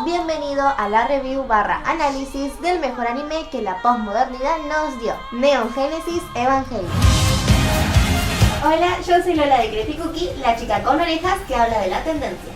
Bienvenido a la review / análisis del mejor anime que la postmodernidad nos dio, Neon Genesis Evangelion. Hola, yo soy Lola de Creepy Cookie, la chica con orejas que habla de la tendencia.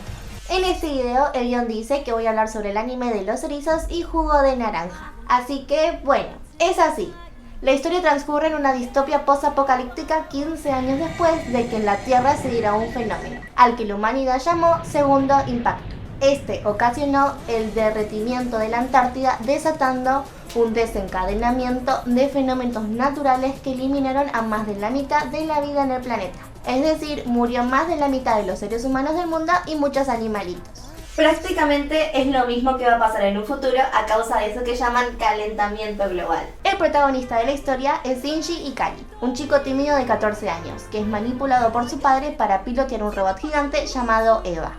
En este video el guión dice que voy a hablar sobre el anime de los erizos y jugo de naranja. Así que bueno, es así. La historia transcurre en una distopia post-apocalíptica 15 años después de que en la Tierra se diera un fenómeno, al que la humanidad llamó Segundo Impacto. Este ocasionó el derretimiento de la Antártida, desatando un desencadenamiento de fenómenos naturales que eliminaron a más de la mitad de la vida en el planeta. Es decir, murió más de la mitad de los seres humanos del mundo y muchos animalitos. Prácticamente es lo mismo que va a pasar en un futuro a causa de eso que llaman calentamiento global. El protagonista de la historia es Shinji Ikari, un chico tímido de 14 años, que es manipulado por su padre para pilotear un robot gigante llamado Eva.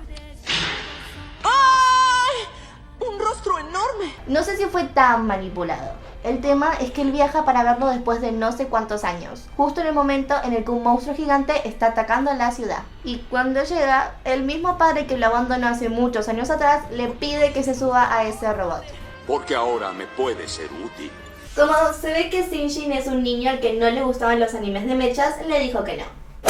¡Un rostro enorme! No sé si fue tan manipulado. El tema es que él viaja para verlo después de no sé cuántos años, justo en el momento en el que un monstruo gigante está atacando a la ciudad. Y cuando llega, el mismo padre que lo abandonó hace muchos años atrás le pide que se suba a ese robot. Porque ahora me puede ser útil. Como se ve que Shinji es un niño al que no le gustaban los animes de mechas, le dijo que no.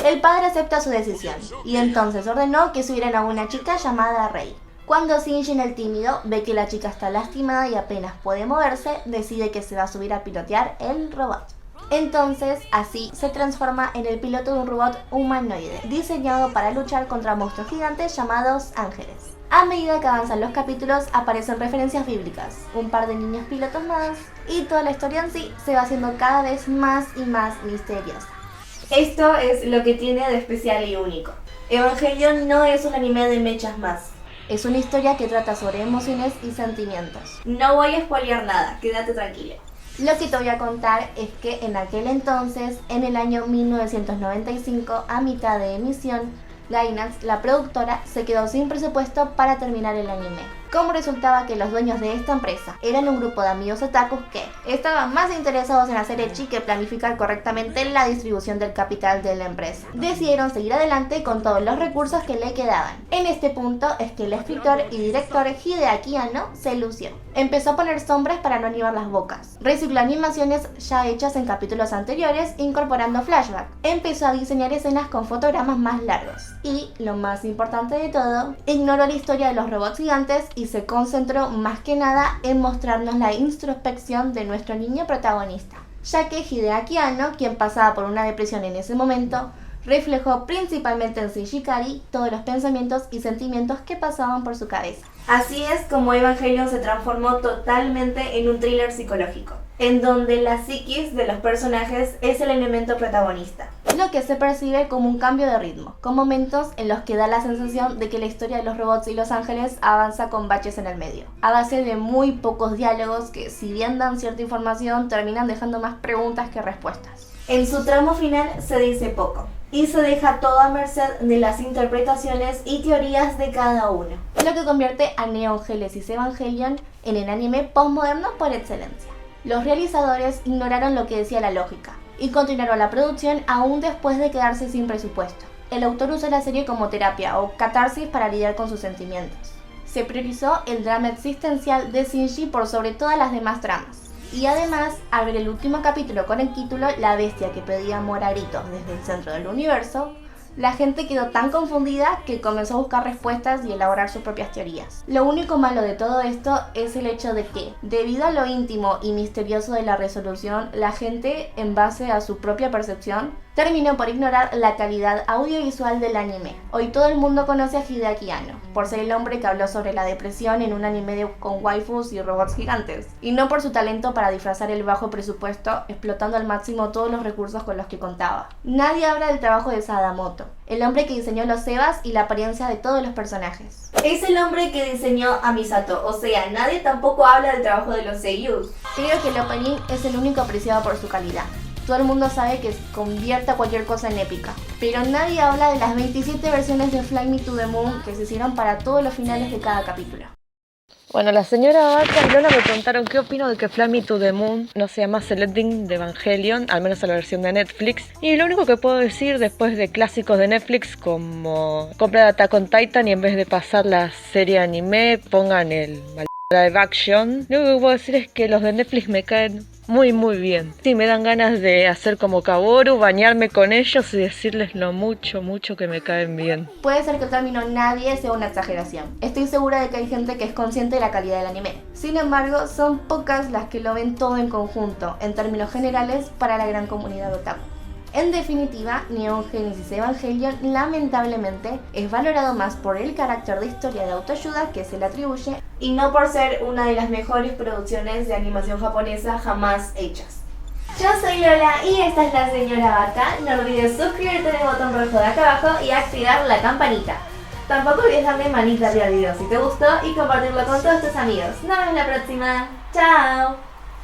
El padre acepta su decisión, y entonces ordenó que subieran a una chica llamada Rei. Cuando Shinji, el tímido, ve que la chica está lastimada y apenas puede moverse, decide que se va a subir a pilotear el robot. Entonces, así se transforma en el piloto de un robot humanoide, diseñado para luchar contra monstruos gigantes llamados ángeles. A medida que avanzan los capítulos, aparecen referencias bíblicas, un par de niños pilotos más, y toda la historia en sí se va haciendo cada vez más y más misteriosa. Esto es lo que tiene de especial y único. Evangelion no es un anime de mechas más. Es una historia que trata sobre emociones y sentimientos. No voy a spoilear nada, quédate tranquilo. Lo que te voy a contar es que en aquel entonces, en el año 1995, a mitad de emisión, Gainax, la productora, se quedó sin presupuesto para terminar el anime. Como resultaba que los dueños de esta empresa eran un grupo de amigos otakus que estaban más interesados en hacer ecchi que planificar correctamente la distribución del capital de la empresa, decidieron seguir adelante con todos los recursos que le quedaban. En este punto es que el escritor y director Hideaki Anno se lució. Empezó a poner sombras para no animar las bocas. Recicló animaciones ya hechas en capítulos anteriores, incorporando flashback. Empezó a diseñar escenas con fotogramas más largos. Y, lo más importante de todo, ignoró la historia de los robots gigantes y se concentró más que nada en mostrarnos la introspección de nuestro niño protagonista, ya que Hideaki Anno, quien pasaba por una depresión en ese momento, reflejó principalmente en Shinji Ikari todos los pensamientos y sentimientos que pasaban por su cabeza. Así es como Evangelion se transformó totalmente en un thriller psicológico, en donde la psiquis de los personajes es el elemento protagonista, lo que se percibe como un cambio de ritmo, con momentos en los que da la sensación de que la historia de los robots y los ángeles avanza con baches en el medio, a base de muy pocos diálogos que, si bien dan cierta información, terminan dejando más preguntas que respuestas. En su tramo final se dice poco, y se deja todo a merced de las interpretaciones y teorías de cada uno, lo que convierte a Neon Genesis Evangelion en el anime postmoderno por excelencia. Los realizadores ignoraron lo que decía la lógica y continuaron la producción aún después de quedarse sin presupuesto. El autor usó la serie como terapia o catarsis para lidiar con sus sentimientos. Se priorizó el drama existencial de Shinji por sobre todas las demás tramas. Y además, al ver el último capítulo con el título La bestia que pedía amor a gritos desde el centro del universo, la gente quedó tan confundida que comenzó a buscar respuestas y elaborar sus propias teorías. Lo único malo de todo esto es el hecho de que, debido a lo íntimo y misterioso de la resolución, la gente, en base a su propia percepción, terminó por ignorar la calidad audiovisual del anime. Hoy todo el mundo conoce a Hideaki Anno, por ser el hombre que habló sobre la depresión en un anime con waifus y robots gigantes, y no por su talento para disfrazar el bajo presupuesto, explotando al máximo todos los recursos con los que contaba. Nadie habla del trabajo de Sadamoto, el hombre que diseñó los Evas y la apariencia de todos los personajes. Es el hombre que diseñó a Misato, o sea, nadie tampoco habla del trabajo de los seiyus. Creo que el opening es el único apreciado por su calidad. Todo el mundo sabe que convierte a cualquier cosa en épica, pero nadie habla de las 27 versiones de Fly Me to the Moon que se hicieron para todos los finales de cada capítulo. Bueno, la señora Vaca y Lola me preguntaron qué opino de que Fly Me to the Moon no sea más el ending de Evangelion, al menos en la versión de Netflix. Y lo único que puedo decir después de clásicos de Netflix como comprar Attack on Titan y en vez de pasar la serie anime pongan el live action, lo único que puedo decir es que los de Netflix me caen muy bien. Sí, me dan ganas de hacer como Kaworu, bañarme con ellos y decirles lo mucho que me caen bien. Puede ser que el término nadie sea una exageración. Estoy segura de que hay gente que es consciente de la calidad del anime. Sin embargo, son pocas las que lo ven todo en conjunto, en términos generales, para la gran comunidad otaku. En definitiva, Neon Genesis Evangelion lamentablemente es valorado más por el carácter de historia de autoayuda que se le atribuye y no por ser una de las mejores producciones de animación japonesa jamás hechas. Yo soy Lola y esta es la señora Vaca. No olvides suscribirte en el botón rojo de acá abajo y activar la campanita. Tampoco olvides darle manita arriba al video si te gustó y compartirlo con todos tus amigos. Nos vemos la próxima. ¡Chao!